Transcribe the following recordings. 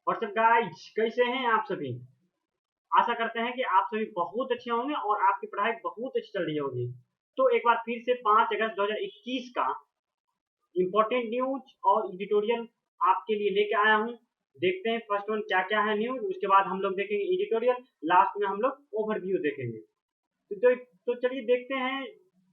What's up guys, कैसे हैं आप सभी। आशा करते हैं कि आप सभी बहुत अच्छे होंगे और आपकी पढ़ाई बहुत अच्छी चल रही होगी। तो एक बार फिर से 5 अगस्त 2021 का इंपॉर्टेंट न्यूज और एडिटोरियल आपके लिए लेके आया हूँ। देखते हैं फर्स्ट वन क्या क्या है न्यूज, उसके बाद हम लोग देखेंगे एडिटोरियल, लास्ट में हम लोग ओवरव्यू देखेंगे। तो चलिए देखते हैं।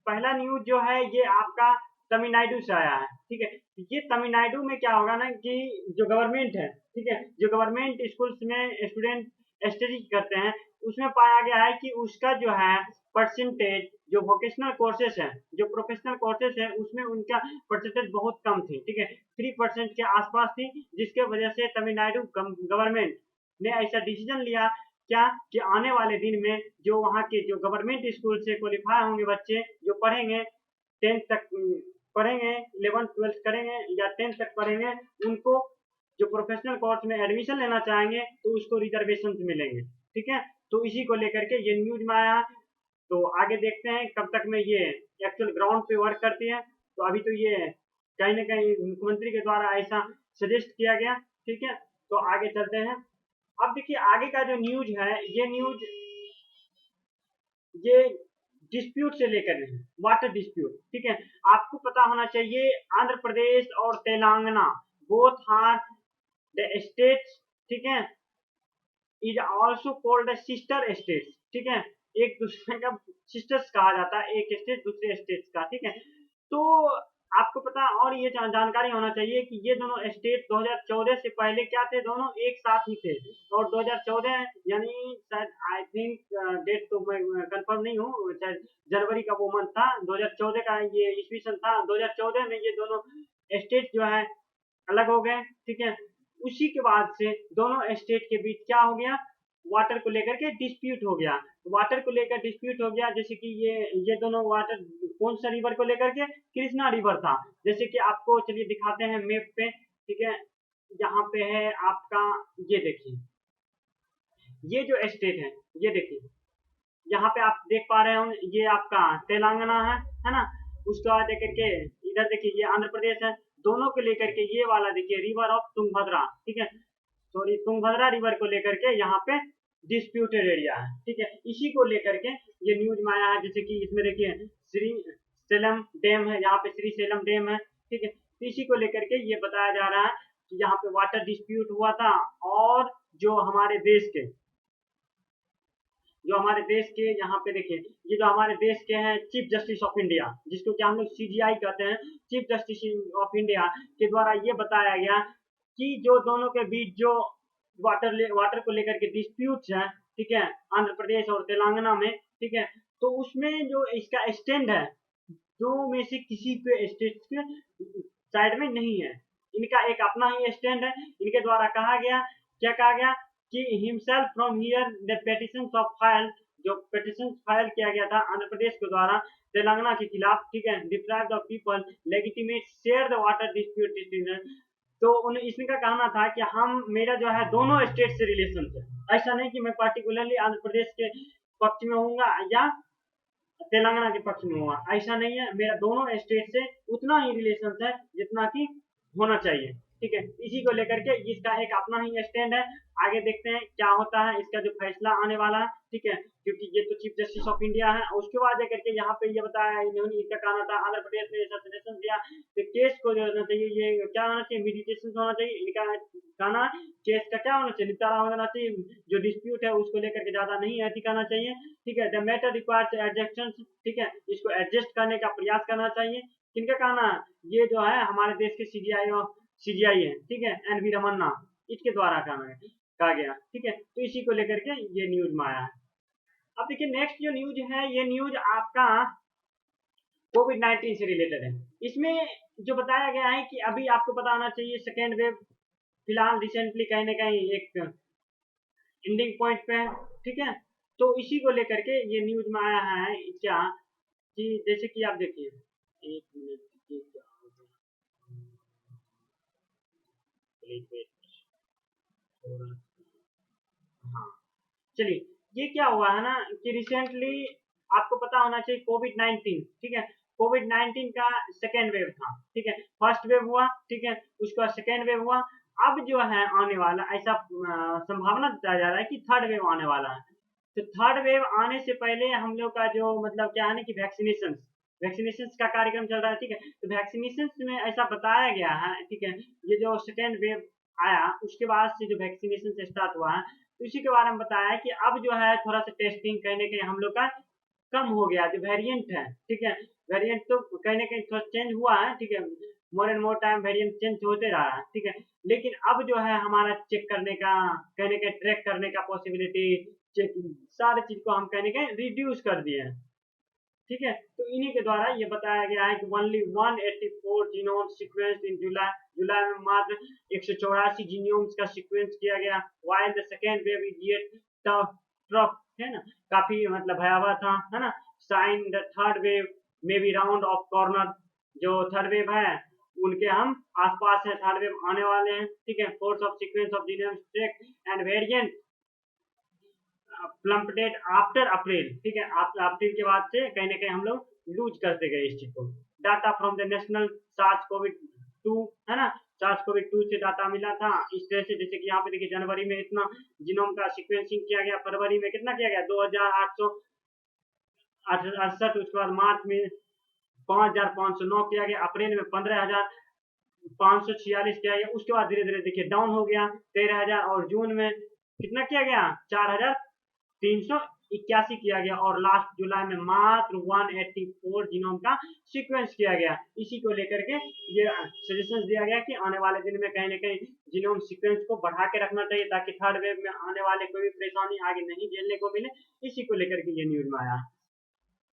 पहला न्यूज जो है ये आपका तमिलनाडु से आया है। ठीक है, ये तमिलनाडु में क्या होगा ना कि जो गवर्नमेंट है, ठीक है, जो गवर्नमेंट स्कूल्स में स्टूडेंट स्टडी करते हैं, उसमें पाया गया है कि उसका जो है परसेंटेज, जो वोकेशनल कोर्सेज है, जो प्रोफेशनल कोर्सेज है, उसमें उनका परसेंटेज बहुत कम थी। ठीक है, 3% के आसपास थी, जिसके वजह से तमिलनाडु गवर्नमेंट ने ऐसा डिसीजन लिया क्या कि आने वाले दिन में जो वहाँ के जो गवर्नमेंट स्कूल से क्वालिफाई होंगे बच्चे जो पढ़ेंगे 10th तक पढ़ेंगे, 11th 12th करेंगे या 10th तक पढ़ेंगे, उनको जो प्रोफेशनल कोर्स में एडमिशन लेना चाहेंगे तो उसको रिजर्वेशन मिलेंगे। ठीक है, तो इसी को लेकर के ये न्यूज में आया। तो आगे देखते हैं कब तक में ये एक्चुअल ग्राउंड पे वर्क करती है। तो अभी तो ये कहीं ना कहीं मुख्यमंत्री के द्वारा ऐसा सजेस्ट किया गया। ठीक है, तो आगे चलते हैं। अब देखिए आगे का जो न्यूज है, ये न्यूज ये डिस्प्यूट से लेकर है, वाटर डिस्प्यूट। ठीक है, आपको पता होना चाहिए आंध्र प्रदेश और Telangana both are the states, ठीक है, is also called sister states. ठीक है, एक दूसरे का सिस्टर्स कहा जाता है, एक स्टेट दूसरे स्टेट्स का। ठीक है, तो आपको पता और ये जानकारी होना चाहिए कि ये दोनों स्टेट 2014 से पहले क्या थे, दोनों एक साथ ही थे। और 2014 यानी शायद आई थिंक डेट तो मैं कंफर्म नहीं हूँ, शायद जनवरी का वो मंथ था, 2014 का ये ईस्वी सन था। 2014 में ये दोनों स्टेट जो है अलग हो गए। ठीक है, उसी के बाद से दोनों स्टेट के बीच क्या हो गया, वाटर को लेकर के डिस्प्यूट हो गया। वाटर को लेकर डिस्प्यूट हो गया, जैसे कि ये दोनों वाटर कौन सा रिवर को लेकर के, कृष्णा रिवर था। जैसे कि आपको चलिए दिखाते हैं मैप पे। ठीक है, यहाँ पे है आपका, ये देखिए, ये जो स्टेट है, ये देखिए, यहाँ पे आप देख पा रहे हो ये आपका तेलंगाना है ना। उसके बाद करके इधर देखिए ये आंध्र प्रदेश है। दोनों को लेकर के ये वाला देखिए रिवर ऑफ तुंगभद्रा। ठीक है, सॉरी, तुंगभद्रा रिवर को लेकर के यहाँ पे डिस्प्यूटेड एरिया है। ठीक है, इसी को लेकर के ये न्यूज में आया है। जैसे कि इसमें देखिए श्री सेलम डैम है, यहाँ पे श्री सेलम डैम है। ठीक है, तो इसी को लेकर के ये बताया जा रहा है कि यहाँ पे वाटर डिस्प्यूट हुआ था। और जो हमारे देश के जो हमारे देश के यहाँ पे देखिए, ये जो हमारे देश के हैं चीफ जस्टिस ऑफ इंडिया, जिसको कि हम लोग सीजीआई कहते हैं, चीफ जस्टिस ऑफ इंडिया के द्वारा ये बताया गया कि जो दोनों के बीच जो वाटर को लेकर के डिस्प्यूट्स हैं, ठीक है, आंध्र प्रदेश और तेलंगाना में, ठीक है, तो उसमें जो इसका स्टैंड है, जो में से किसी के स्टेट के साइड में नहीं है, इनका एक अपना ही स्टैंड है। इनके द्वारा कहा गया, क्या कहा गया कि himself from here the petition of file, जो पेटिशन फाइल किया गया था आंध्र प्रदेश के द्वारा तेलंगाना के खिलाफ, ठीक है, deprived of people legitimate share the water dispute. तो इसका कहना था कि हम, मेरा जो है दोनों स्टेट से रिलेशन थे, ऐसा नहीं कि मैं पार्टिकुलरली आंध्र प्रदेश के पक्ष में होऊंगा या तेलंगाना के पक्ष में हुआ, ऐसा नहीं है। मेरा दोनों स्टेट से उतना ही रिलेशन है जितना कि होना चाहिए। ठीक है, इसी को लेकर के इसका एक अपना ही स्टैंड है। आगे देखते हैं क्या होता है, इसका जो फैसला आने वाला है। ठीक है, क्योंकि ये तो चीफ जस्टिस ऑफ इंडिया है। उसके बाद करके यहाँ पे ये बताया इन्होंने, इसका कहना था आंध्र प्रदेश ने ऐसा सजेशन दिया कि केस को जो होना चाहिए, ये क्या होना चाहिए, मेडिटेशन होना चाहिए। इनका कहना केस का क्या होना चाहिए, निपटारा होना चाहिए, जो डिस्प्यूट है उसको लेकर के ज्यादा नहीं अटकाना चाहिए। ठीक है, द मैटर रिक्वायर्स एडजस्टमेंट। ठीक है, इसको एडजस्ट करने का प्रयास करना चाहिए। किनका कहना है, ये जो है हमारे देश के सीजीआई है, ठीक है, एन वी रमन्ना, इसके द्वारा कहा गया। ठीक है, तो इसी को लेकर के ये न्यूज में आया है। अब देखिए नेक्स्ट जो न्यूज है, ये न्यूज आपका कोविड-19 से रिलेटेड है। इसमें जो बताया गया है कि अभी आपको पता होना चाहिए सेकेंड वेव फिलहाल रिसेंटली कहीं ना कहीं एक एंडिंग पॉइंट पे है। ठीक है, तो इसी को लेकर के ये न्यूज में आया है क्या कि जैसे कि आप देखिए, एक मिनट, ये क्या हो गया, हाँ, चलिए, ये क्या हुआ है ना कि रिसेंटली आपको पता होना चाहिए कोविड-19, ठीक है, कोविड-19 का सेकेंड वेव था। ठीक है, फर्स्ट वेव हुआ, ठीक है, उसके बाद सेकेंड वेव हुआ। अब जो है आने वाला ऐसा संभावना बताया जा रहा है कि थर्ड वेव आने वाला है। तो थर्ड वेव आने से पहले हम लोग का जो मतलब क्या है ना कि वैक्सीनेशन वैक्सीनेशन का कार्यक्रम चल रहा है, ठीक है। तो वैक्सीनेशन में ऐसा बताया गया है, ठीक है, ये जो सेकेंड वेव आया उसके बाद से जो वैक्सीनेशन से स्टार्ट हुआ है, तो इसी के बारे में बताया है कि अब जो है थोड़ा सा टेस्टिंग कहीं ना कहीं हम लोग का कम हो गया, जो वेरिएंट है, ठीक है, वेरिएंट तो कहीं ना कहीं थोड़ा चेंज हुआ है, ठीक है, more and more time variant change होते रहा है, ठीक है, लेकिन अब जो है हमारा चेक करने का कहीं ना कहीं ट्रैक करने का पॉसिबिलिटी, चेक सारी चीज को हम कहीं ना कहीं रिड्यूस कर दिए हैं, ठीक है। तो इन्हीं के द्वारा ये बताया गया है कि only 184 genome sequence in July जुलाई में मात्र 184 जीनोम्स का सीक्वेंस किया गया, while the second wave is yet tough, है ना, काफी मतलब भयावह था, है ना। Since the third wave may be round of corner, जो थर्ड वेव है उनके हम आसपास है, थर्ड वेव आने वाले हैं, ठीक है। Force of sequence of genome track and variant prompted after April, ठीक है, अप्रैल के बाद से कहीं ना कहीं हम लोग लूज करते गए इस चीज को। Data from the national SARS Covid 2, है ना, सार्स कोविड 2 से डाटा मिला था इस तरह से, जैसे कि यहाँ पे देखिए जनवरी में इतना जीनोम का सीक्वेंसिंग किया गया, फरवरी में कितना किया गया 2868, उसके बाद मार्च में 5509 किया गया, अप्रैल में 15546 किया गया, उसके बाद धीरे धीरे देखिए डाउन हो गया 13,000, और जून में कितना किया गया 4,381 किया गया, और लास्ट जुलाई में मात्र 184 जीनोम का सीक्वेंस किया गया। इसी को लेकर के ये सजेशन दिया गया कि आने वाले दिन में कहीं ना कहीं जीनोम सीक्वेंस को बढ़ा के रखना चाहिए, ताकि थर्ड वेव में आने वाले कोई भी परेशानी आगे नहीं झेलने को मिले। इसी को लेकर के ये न्यूज में आया।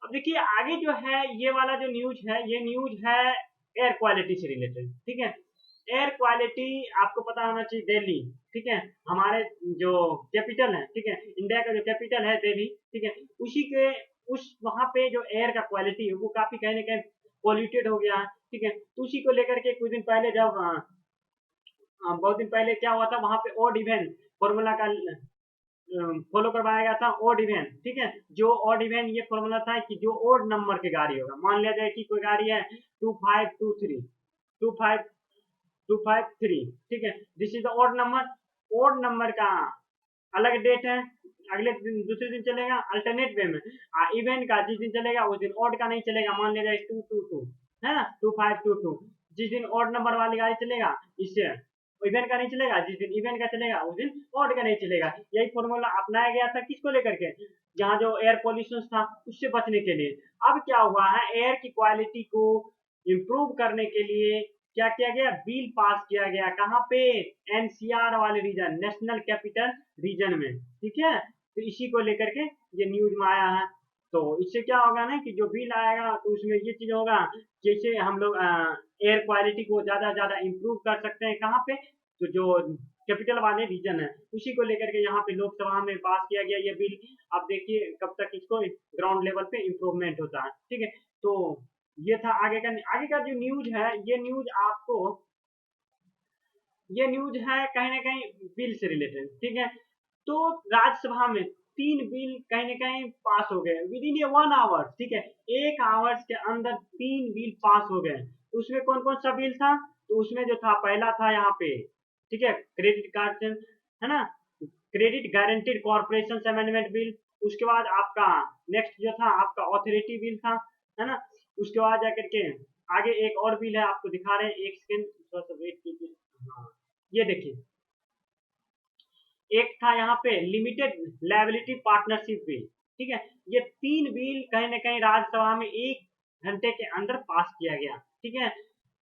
अब देखिए आगे जो है ये वाला जो न्यूज है, ये न्यूज है एयर क्वालिटी से रिलेटेड, ठीक है। एयर क्वालिटी आपको पता होना चाहिए, दिल्ली, ठीक है, हमारे जो कैपिटल है, ठीक है, इंडिया का जो कैपिटल है दिल्ली, ठीक है, उसी के उस वहां पे जो एयर का क्वालिटी है वो काफी कहीं ना कहीं पॉल्यूटेड हो गया है, ठीक है। तो उसी को लेकर के कुछ दिन पहले जब बहुत दिन पहले क्या हुआ था वहां पे ओड इवेंट फॉर्मूला का फॉलो करवाया गया था, ओड इवेंट, ठीक है। जो ओड इवेंट ये फॉर्मूला था कि जो ओड नंबर की गाड़ी होगा, मान लिया जाए कि कोई गाड़ी है 2523 ठीक है, this is the odd number. Odd number का अलग डेट है, अगले दिन दूसरे दिन चलेगा अल्टरनेट वे में, इवेंट का जिस दिन चलेगा उस दिन ओड का नहीं चलेगा, मान लिया जाए 222 है ना, 2522, जिस दिन ओड नंबर वाली गाड़ी चलेगा इससे इवेंट का नहीं चलेगा, जिस दिन इवेंट का चलेगा उस दिन ओड का नहीं चलेगा। यही फॉर्मूला अपनाया गया था किसको लेकर के, जहाँ जो एयर पॉल्यूशन था उससे बचने के लिए। अब क्या हुआ है, एयर की क्वालिटी को इम्प्रूव करने के लिए क्या किया गया, बिल पास किया गया, कहाँ पे, एनसीआर वाले रीजन, नेशनल कैपिटल रीजन में, ठीक है। तो इसी को लेकर के ये न्यूज में आया है। तो इससे क्या होगा ना कि जो बिल आएगा तो उसमें ये चीज होगा, जैसे हम लोग एयर क्वालिटी को ज्यादा ज्यादा इम्प्रूव कर सकते हैं, कहाँ पे, तो जो कैपिटल वाले रीजन है उसी को लेकर के यहाँ पे लोकसभा में पास किया गया ये बिल। अब देखिए कब तक इसको ग्राउंड लेवल पे इम्प्रूवमेंट होता है, ठीक है। तो ये था आगे का जो न्यूज है, ये न्यूज आपको ये न्यूज है कहीं ना कहीं बिल से रिलेटेड, ठीक है। तो राज्यसभा में 3 बिल कहीं ना कहीं पास हो गए विद इन ए 1 आवर, ठीक है, 1 आवर्स के अंदर 3 बिल पास हो गए। तो उसमें कौन कौन सा बिल था, तो उसमें जो था पहला था यहाँ पे, ठीक है, क्रेडिट कार्ड है ना, credit guaranteed corporation amendment bill. उसके बाद आपका नेक्स्ट जो था आपका ऑथोरिटी बिल था, है ना। उसके बाद जाकर के आगे एक और बिल है, आपको दिखा रहे हैं, एक सेकेंड थोड़ा सा वेट कीजिए। हाँ, ये देखिए, एक था यहाँ पे लिमिटेड लायबिलिटी पार्टनरशिप बिल, ठीक है। ये 3 बिल कहीं ना कहीं राज्यसभा में 1 घंटे के अंदर पास किया गया, ठीक है।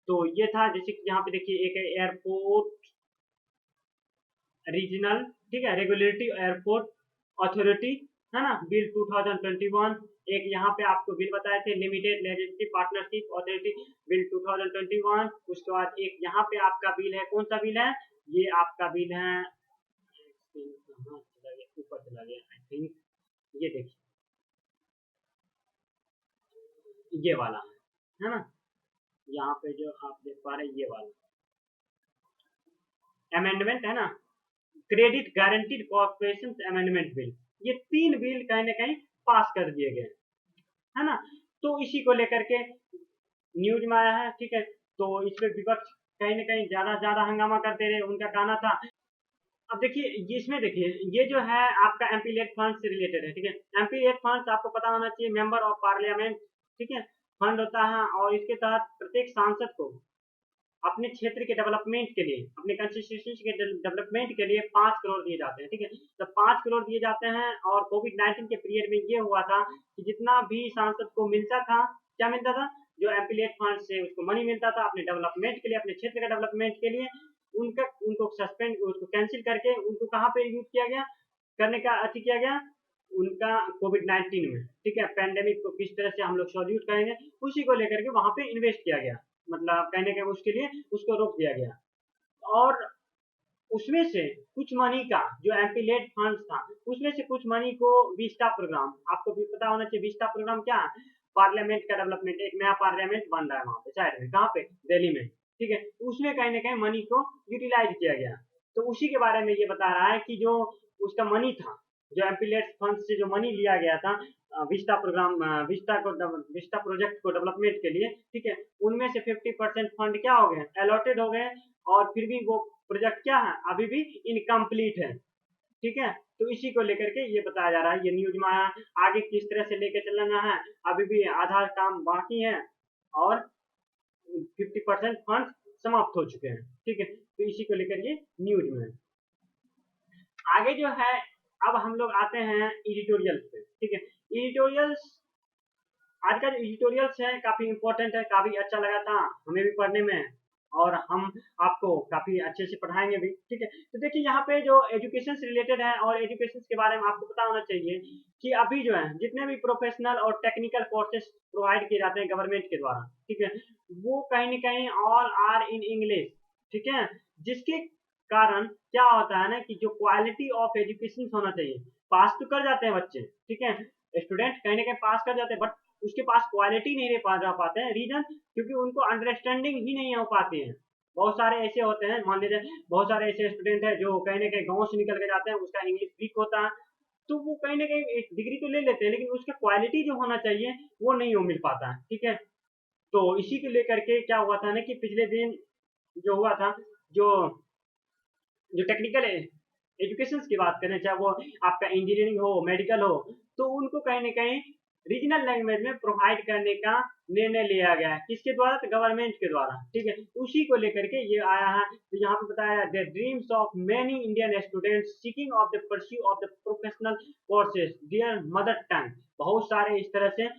तो ये था, जैसे कि यहाँ पे देखिए एक है एयरपोर्ट रीजनल, ठीक है, रेगुलेटरी एयरपोर्ट अथॉरिटी, है ना, बिल 2021। एक यहाँ पे आपको बिल बताए थे limited liability partnership authority bill 2021। उसके बाद एक यहाँ पे आपका बिल है, कौन सा बिल है, ये आपका बिल है, ऊपर चला गया आई थिंक, ये देखिए ये वाला है ना, यहाँ पे जो आप देख पा रहे हैं ये वाला अमेंडमेंट है ना, credit guaranteed corporation amendment bill. ये 3 बिल कहीं ना कहीं पास कर दिए गए, है ना। तो इसी को लेकर के न्यूज में आया है, ठीक है। तो इस पे विपक्ष कहीं न कहीं ज़्यादा हंगामा करते रहे, उनका कहना था। अब देखिए, ये इसमें देखिए, ये जो है आपका एमपी लेड फंड से रिलेटेड है, ठीक है? एमपी लेड फंड्स आपको पता होना चाहिए, मेंबर ऑफ पार्लियामेंट, ठीक है? फंड होता है और इसके तहत प्रत्येक सांसद को अपने क्षेत्र के डेवलपमेंट के लिए, अपने कंस्टिट्यूएंसी के डेवलपमेंट के लिए 5 करोड़ दिए जाते हैं, ठीक है? तो 5 करोड़ दिए जाते हैं और कोविड-19 के पीरियड में ये हुआ था कि जितना भी सांसद को मिलता था, क्या मिलता था? जो एफिलिएट फंड से उसको मनी मिलता था अपने डेवलपमेंट के लिए, अपने क्षेत्र के डेवलपमेंट के लिए, उनका उनको सस्पेंड, उसको कैंसिल करके उनको कहाँ पे यूज़ किया गया? करने का किया गया? उनका कोविड-19 में, ठीक है? पैंडेमिक को किस तरह से हम लोग सॉल्यूट करेंगे, उसी को लेकर के वहाँ पे इन्वेस्ट किया गया। मतलब कहने के उसके लिए उसको रोक दिया गया और उसमें से कुछ मनी का जो एम्पीलेट फंड्स था, उसमें से कुछ मनी को विस्टा प्रोग्राम, आपको भी पता होना चाहिए विस्टा प्रोग्राम क्या है? पार्लियामेंट का डेवलपमेंट, एक नया पार्लियामेंट बन रहा है वहाँ पे साइड में, कहाँ पे? दिल्ली में, ठीक है? तो उसमें कहीं न कहीं मनी को यूटिलाइज़ किया गया। तो उसी के बारे में ये बता रहा है कि जो उसका मनी था, जो एम्पीलेट फंड से जो मनी लिया गया था विस्टा प्रोग्राम, विस्टा प्रोजेक्ट को डेवलपमेंट के लिए, ठीक है? उनमें से 50% फंड क्या हो गए? अलॉटेड हो गए और फिर भी वो प्रोजेक्ट क्या है? अभी भी इनकम्प्लीट है, ठीक है? तो इसी को लेकर के ये बताया जा रहा है, ये न्यूज़ में आया। आगे किस तरह से लेके चलना है, अभी भी आधा काम बाकी है और 50% फंड समाप्त हो चुके हैं, ठीक है? तो इसी को लेकर ये न्यूज़ में है। आगे जो है, अब हम लोग आते हैं एडिटोरियल्स पे, ठीक है? एडिटोरियल्स, आज का जो एडिटोरियल्स है काफ़ी इम्पोर्टेंट है, काफ़ी अच्छा लगा था हमें भी पढ़ने में और हम आपको काफ़ी अच्छे से पढ़ाएँगे भी, ठीक है? तो देखिए यहाँ पे जो एजुकेशन से रिलेटेड है और एजुकेशन के बारे में आपको पता होना चाहिए कि अभी जो है जितने भी प्रोफेशनल और टेक्निकल कोर्सेस प्रोवाइड किए जाते हैं गवर्नमेंट के द्वारा, ठीक है? वो कहीं न कहीं ऑल आर इन इंग्लिश, ठीक है? जिसके कारण क्या होता है ना कि जो क्वालिटी ऑफ एजुकेशन होना चाहिए, पास तो कर जाते हैं बच्चे, ठीक है? स्टूडेंट कहीं न कहीं पास कर जाते हैं बट उसके पास क्वालिटी नहीं रह पाते हैं, रीज़न क्योंकि उनको अंडरस्टैंडिंग ही नहीं हो पाती है। बहुत सारे ऐसे होते हैं, मान लीजिए बहुत सारे ऐसे स्टूडेंट हैं जो कहीं न कहीं गाँव से निकल के जाते हैं, उसका इंग्लिश वीक होता है, तो वो कहीं न कहीं एक डिग्री तो ले लेते हैं, लेकिन उसका क्वालिटी जो होना चाहिए, वो नहीं हो मिल पाता है, ठीक है? तो इसी को लेकर के क्या हुआ था ना कि पिछले दिन जो हुआ था, जो जो टेक्निकल एजुकेशन की बात करें, चाहे वो आपका इंजीनियरिंग हो, मेडिकल हो, तो उनको कहीं न कहीं रीजनल लैंग्वेज में प्रोवाइड करने का निर्णय लिया गया है। किसके द्वारा? तो गवर्नमेंट के द्वारा, ठीक है? उसी को लेकर के ये आया है। तो यहाँ पे बताया the dreams of many Indian students seeking of the pursue of the professional courses there mother tongue. बहुत सारे इस तरह से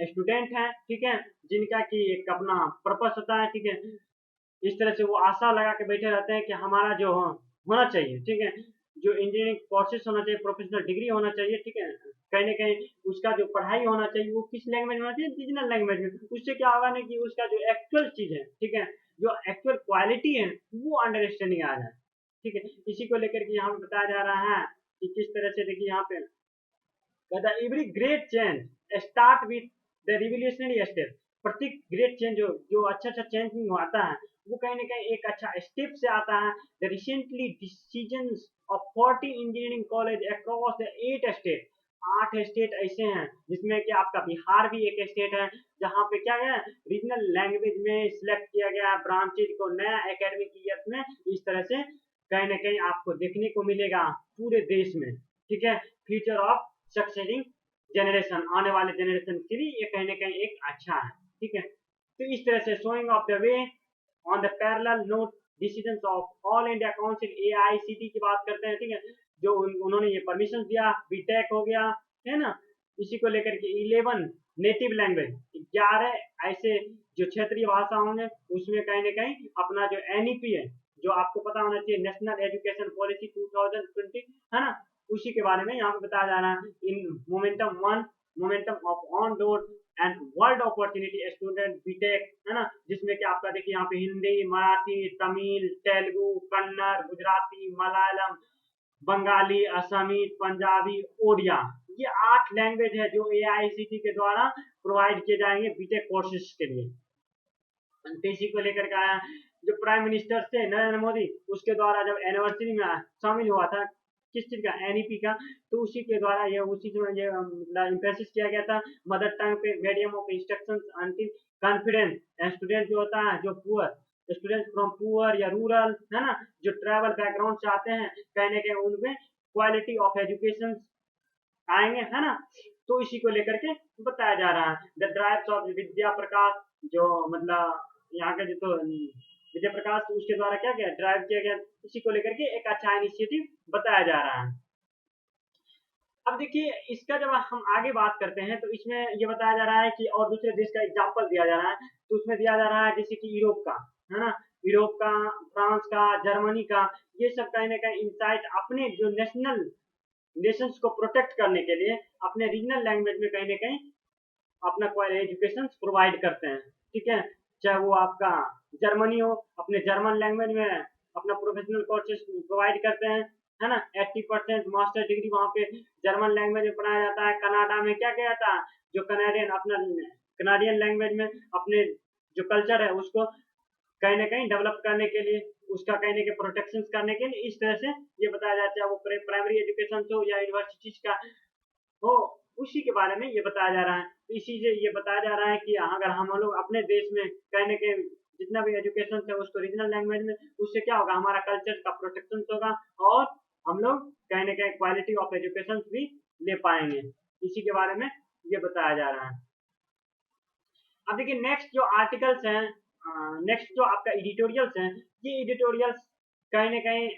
स्टूडेंट हैं, ठीक है? जिनका कि एक अपना पर्पस होता है, ठीक है? इस तरह से वो आशा लगा के बैठे रहते हैं कि हमारा जो होना चाहिए, ठीक है? जो इंजीनियरिंग कोर्सेस होना चाहिए, प्रोफेशनल डिग्री होना चाहिए, ठीक है? कहीं न कहीं उसका जो पढ़ाई होना चाहिए वो किस लैंग्वेज में होना चाहिए? रीजनल लैंग्वेज में। उससे क्या होगा ना कि उसका जो एक्चुअल चीज़ है, ठीक है? जो एक्चुअल क्वालिटी है वो अंडरस्टैंडिंग आ जाए, ठीक है? इसी को लेकर के यहाँ पे बताया जा रहा है कि किस तरह से देखिए यहाँ पे the every great change start with the revolutionary step. प्रत्येक ग्रेट चेंज जो अच्छा चेंजिंग आता है वो कहीं न कहीं एक अच्छा स्टेप से आता है। The recently decisions of 40 engineering college across the 8 state. 8 state ऐसे हैं जिसमें कि आपका बिहार भी एक स्टेट है जहाँ पे क्या है रीजनल लैंग्वेज में सिलेक्ट किया गया है ब्रांचेज को नया एकेडमिक ईयर में। इस तरह से कहीं न कहीं आपको देखने को मिलेगा पूरे देश में, ठीक है? फ्यूचर ऑफ सक्सेसिंग जनरेशन, आने वाले जनरेशन के लिए ये कहीं न कहीं एक अच्छा है, ठीक है? तो इस तरह से showing off the way on the parallel note decisions of all India council AICT की बात करते हैं, ठीक है? जो उन्होंने ये परमिशन दिया, बीटेक हो गया, है ना? इसी को लेकर के 11 नेटिव लैंग्वेज, 11 ऐसे जो क्षेत्रीय भाषा होंगे उसमें कहीं न कहीं अपना जो एनईपी है, जो आपको पता होना चाहिए नेशनल एजुकेशन पॉलिसी 2020, है ना? उसी के बारे में यहाँ पे बताया जा रहा है in momentum 1, momentum of on door and world opportunity student BTech, है ना? जिसमें कि आपका देखिए यहाँ पे हिंदी, मराठी, तमिल, तेलुगु, कन्नड़, गुजराती, मलयालम, बंगाली, असमी, पंजाबी, ओडिया, ये 8 लैंग्वेज है जो एआईसीटी के द्वारा प्रोवाइड किए जाएंगे बीटेक कोर्सेज के लिए। तो इसी को लेकर के आया जो प्राइम मिनिस्टर थे नरेंद्र मोदी, उसके द्वारा जब एनिवर्सरी में शामिल हुआ था किस चीज का? एनईपी का। तो उसी के द्वारा ये उसी में ये इम्फेसिस किया गया था मदर टंग पे medium of instruction until confidence. Student जो होता है जो पुअर स्टूडेंट्स फ्रॉम पुअर या रूरल, है ना, जो ट्रैवल बैकग्राउंड से आते हैं, कहीं ना कहीं उनमें क्वालिटी ऑफ एजुकेशन आएंगे, है ना। तो इसी को लेकर के बताया जा रहा है। द ड्राइव्स ऑफ विद्या प्रकाश, जो मतलब यहाँ के जो तो विद्या प्रकाश, उसके द्वारा क्या क्या ड्राइव किया गया, इसी को लेकर के एक अच्छा इनिशिएटिव बताया जा रहा है। अब देखिए इसका जब हम आगे बात करते हैं तो इसमें ये बताया जा रहा है कि और दूसरे देश का एग्जाम्पल दिया जा रहा है, तो उसमें दिया जा रहा है जैसे कि यूरोप का, है ना, यूरोप का, फ्रांस का, जर्मनी का, ये सब कहीं ना कहीं इनसाइट अपने जो नेशंस को प्रोटेक्ट करने के लिए अपने रीजनल लैंग्वेज में कहीं ना कहीं अपना एजुकेशन प्रोवाइड करते हैं, ठीक है। चाहे वो आपका जर्मनी हो, अपने जर्मन लैंग्वेज में अपना प्रोफेशनल कोर्सेज प्रोवाइड करते हैं, है ना। 80% मास्टर डिग्री वहाँ पे जर्मन लैंग्वेज में पढ़ाया जाता है। कनाडा में क्या किया जाता है, जो कनाडियन अपना कनाडियन लैंग्वेज में अपने जो कल्चर है उसको कहीं ना कहीं डेवलप करने के लिए, उसका कहीं ना कहीं प्रोटेक्शन करने के लिए, इस तरह से ये बताया जाता है। वो प्राइमरी एजुकेशन हो या यूनिवर्सिटीज का हो, उसी के बारे में ये बताया जा रहा है। तो इसी से ये बताया जा रहा है कि अगर हम लोग अपने देश में कहीं ना कहीं जितना भी एजुकेशन है उसको रीजनल लैंग्वेज में, उससे क्या होगा, हमारा कल्चर का प्रोटेक्शन होगा और हम लोग कहीं ना कहीं क्वालिटी ऑफ एजुकेशन भी ले पाएंगे। इसी के बारे में ये बताया जा रहा है। अब देखिए नेक्स्ट जो आर्टिकल्स हैं, नेक्स्ट जो आपका एडिटोरियल्स हैं, ये एडिटोरियल्स कहीं ना कहीं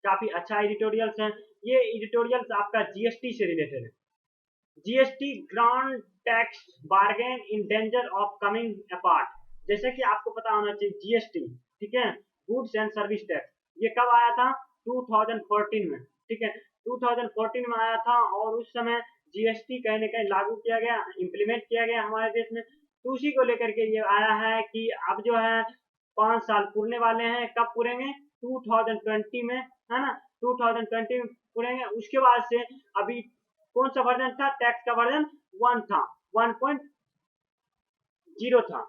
काफी अच्छा एडिटोरियल्स हैं। ये एडिटोरियल्स आपका जीएसटी से रिलेटेड है। GST grand tax bargain in danger of coming apart. जैसे कि आपको पता होना चाहिए जीएसटी, ठीक है, गुड्स एंड सर्विस टैक्स, ये कब आया था, 2014 में, ठीक है, 2014 में आया था। और उस समय जीएसटी कहीं ना कहीं लागू किया गया, इम्प्लीमेंट किया गया हमारे देश में। तो उसी को लेकर के ये आया है कि अब जो है 5 साल पूरने वाले हैं। कब पूरेंगे, 2020 में, है ना, 2020 में पूरेंगे। उसके बाद से अभी कौन सा वर्जन था, टैक्स का वर्जन 1 था, 1.0 था,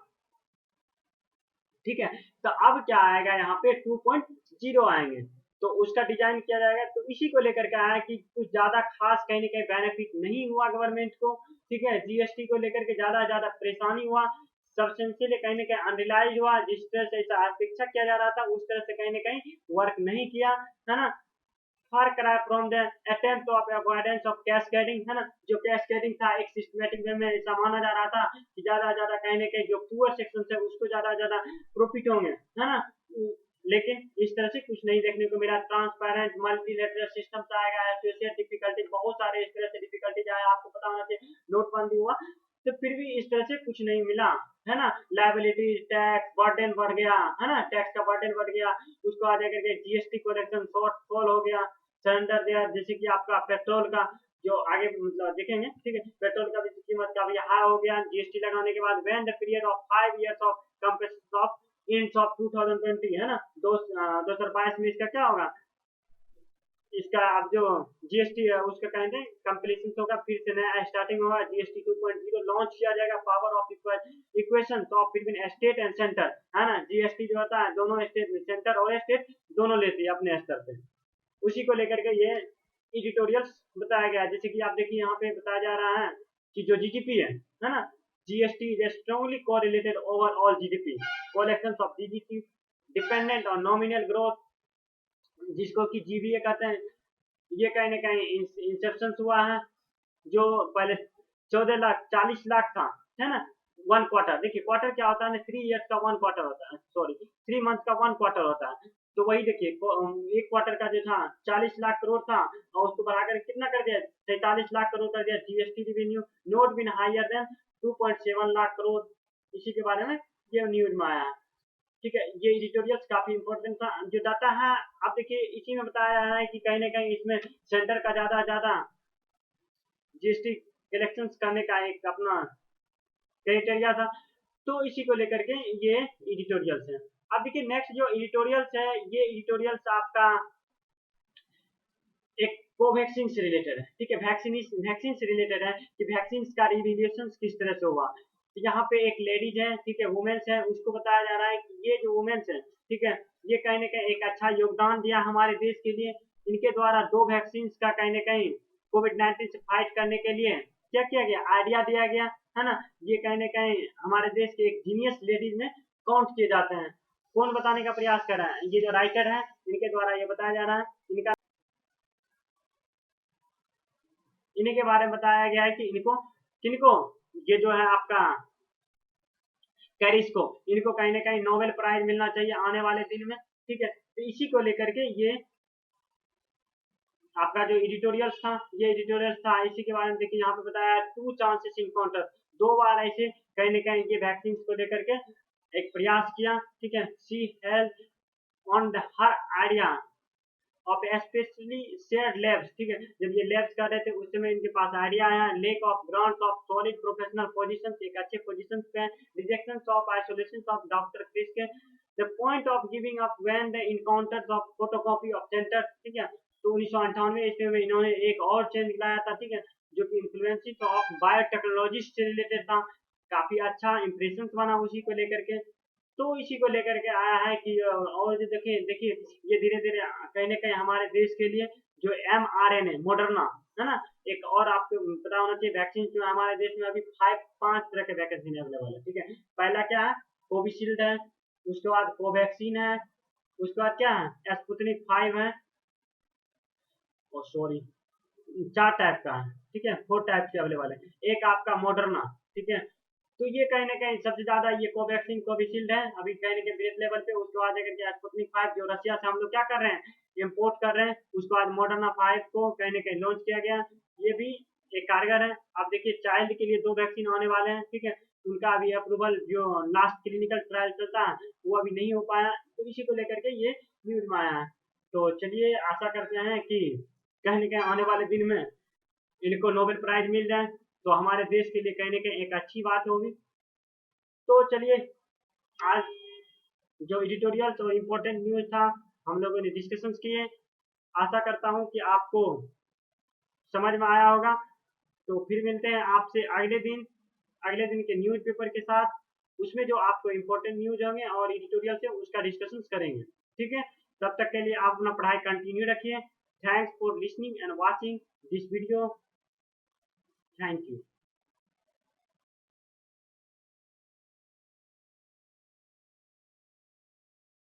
ठीक है। तो अब क्या आएगा यहाँ पे 2.0 आएंगे, तो उसका डिजाइन किया जाएगा। तो इसी को लेकर के आया कि कुछ ज्यादा खास कहीं ना कहीं बेनिफिट नहीं हुआ गवर्नमेंट को, ठीक है। जीएसटी को लेकर के ज्यादा परेशानी हुआ, सब्सटेंशियली कहीं ना कहीं अनरिलाइज हुआ। जिस तरह से अपेक्षा किया जा रहा था उस तरह से कहीं ना कहीं वर्क नहीं किया, है ना। far cry from the attempt of avoidance of cascading, है ना, जो कैस्केडिंग था एक सिस्टमेटिक वे में ऐसा माना जा रहा था कि ज्यादा कहीं ना कहीं जो पुअर सेक्शन है उसको ज्यादा प्रॉफिट होंगे, है ना। लेकिन इस तरह से कुछ नहीं देखने को मिला। ट्रांसपेरेंट मल्टीलेटरल सिस्टम आएगा, एसोसिएट डिफिकल्टी, बहुत सारे इस तरह से डिफिकल्टीज आए, आपको पता होना चाहिए, नोटबंदी हुआ तो फिर भी इस तरह से कुछ नहीं मिला, है ना। लाइबिलिटी टैक्स बर्डन बढ़ गया, है ना, टैक्स का बर्डन बढ़ गया। उसको आ जाकर के जीएसटी कलेक्शन शॉर्ट फॉल हो गया, सरेंडर दिया। जैसे कि आपका पेट्रोल का जो आगे मतलब देखेंगे, ठीक है, पेट्रोल का भी कीमत काफी हाई हो गया जीएसटी लगाने के बाद। When the period of 5 years of compression of end of 2020, है ना, 2022 में इसका क्या होगा, इसका अब जो जीएसटी है उसका कहेंगे कंप्लीशन होगा, फिर से नया स्टार्टिंग होगा। जीएसटी 2.0 लॉन्च किया जाएगा। Power of equation of between state and centre, है ना। जीएसटी जो होता है दोनों स्टेट, सेंटर और स्टेट दोनों लेती है अपने स्तर पे। उसी को लेकर के ये एडिटोरियल्स बताया गया है। जैसे कि आप देखिए यहाँ पे बताया जा रहा है कि जो जीडीपी है ना, GST is strongly correlated overall GDP, collection of GDP dependent on nominal growth, जिसको कि जीबीए कहते हैं। ये कहीं ना कहीं इंसेप्शन हुआ है, जो पहले 14 लाख 40 लाख था, है ना, 1 क्वार्टर। देखिए क्वार्टर क्या होता है ना, 3 ईयर्स का 1 क्वार्टर होता है, सॉरी 3 मंथ का 1 क्वार्टर होता है। तो वही देखिए एक क्वार्टर का जो था 40 लाख करोड़ था, और उसको बढ़ाकर कितना कर दिया, 43 लाख करोड़ कर दिया। जीएसटी रिवेन्यू नोट बिन हायर देन 2.7 लाख करोड़, इसी के बारे में ये न्यूज में आया है, ठीक है। ये एडिटोरियल्स काफी इंपॉर्टेंट था जो डाटा है। अब देखिए इसी में बताया जा रहा है कि कहीं ना कहीं इसमें सेंटर का ज्यादा जीएसटी कलेक्शन करने का एक अपना क्राइटेरिया था। तो इसी को लेकर के ये एडिटोरियल्स है। अब देखिए नेक्स्ट जो एडिटोरियल्स है, ये एडिटोरियल्स आपका एक कोवैक्सीन से रिलेटेड है, ठीक है। वैक्सीन से रिलेटेड है कि वैक्सीन का रिवोल्यूशन किस तरह से हुआ। तो यहाँ पे एक लेडीज है, ठीक है, वुमेन्स है, उसको बताया जा रहा है कि ये जो वुमेन्स है, ठीक है, ये कहीं ना कहीं एक अच्छा योगदान दिया हमारे देश के लिए। इनके द्वारा 2 वैक्सीन का कहीं ना कहीं कोविड-19 से फाइट करने के लिए क्या किया गया, आइडिया दिया गया, है ना। ये कहीं ना कहीं हमारे देश के एक जीनियस लेडीज में काउंट किए जाते हैं। कौन बताने का प्रयास कर रहा है? ये जो राइटर है इनके द्वारा ये बताया जा रहा है, इन्हीं के बारे में बताया गया है कि इनको किनको, ये जो है आपका कैरिस को, इनको कहीं ना कहीं नोबेल प्राइज मिलना चाहिए आने वाले दिन में। ठीक है, तो इसी को लेकर के ये आपका जो एडिटोरियल था, ये एडिटोरियल था, इसी के बारे में देखिए यहाँ पे बताया 2 चांसेस इनकाउंटर, 2 बार ऐसे कहीं ना कहीं ये वैक्सीन को लेकर के एक प्रयास किया। ठीक है, she held on the her idea of specially shared labs. ठीक है, जब ये लैब्स कर रहे थे उस समय इनके पास आइडिया है, lack of ground of solid professional position, एक अच्छे पोजीशन पे, rejection of isolation of doctor Chris के, the point of giving up when the encounters of photocopy of centre. ठीक है, तो 1998 ईस्वी में इन्होंने एक और चेंज लाया था। ठीक है, जो कि इन्फ्लुएंसिंग ऑफ बायोटेक्नोलॉजी से रिलेटेड था, काफी अच्छा इंप्रेशन बना उसी को लेकर के। तो इसी को लेकर के आया है कि और जो देखिए देखिए ये धीरे धीरे कहीं ना कहीं हमारे देश के लिए जो mRNA मॉडर्ना है ना, एक और आपको पता होना चाहिए वैक्सीन जो हमारे देश में अभी 5 तरह के वैक्सीन अवेलेबल है। ठीक है, पहला क्या है, कोविशील्ड है, उसके बाद कोवैक्सीन है, उसके बाद क्या है, स्पुतनिक 5 है, और सॉरी 4 टाइप का है। ठीक है, 4 टाइप के अवेलेबल है, एक आपका मॉडर्ना। ठीक है, तो ये कहीं ना कहीं सबसे ज्यादा ये कोवैक्सीन कोविशील्ड है अभी कहीं ना कहीं बेस लेवल पे। उसके बाद अगर स्पुतनिक 5 जो रशिया से हम लोग क्या कर रहे हैं, इम्पोर्ट कर रहे हैं। उसके बाद मॉडर्ना 5 को कहीं ना कहीं लॉन्च किया गया, ये भी एक कारगर है। अब देखिए चाइल्ड के लिए 2 वैक्सीन आने वाले हैं। ठीक है, उनका अभी अप्रूवल जो लास्ट क्लिनिकल ट्रायल चलता है वो अभी नहीं हो पाया, तो इसी को लेकर के ये न्यूज में आया है। तो चलिए आशा करते हैं कि कहीं ना कहीं आने वाले दिन में इनको नोबेल प्राइज मिल जाए, तो हमारे देश के लिए कहीं ना कहीं एक अच्छी बात होगी। तो चलिए आज जो एडिटोरियल और इम्पोर्टेंट न्यूज था हम लोगों ने डिस्कशन किए, आशा करता हूँ कि आपको समझ में आया होगा। तो फिर मिलते हैं आपसे अगले दिन के न्यूज पेपर के साथ, उसमें जो आपको इम्पोर्टेंट न्यूज होंगे और एडिटोरियल से उसका डिस्कशन करेंगे। ठीक है, तब तक के लिए आप अपना पढ़ाई कंटिन्यू रखिए। Thanks for listening and watching this video. Thank you.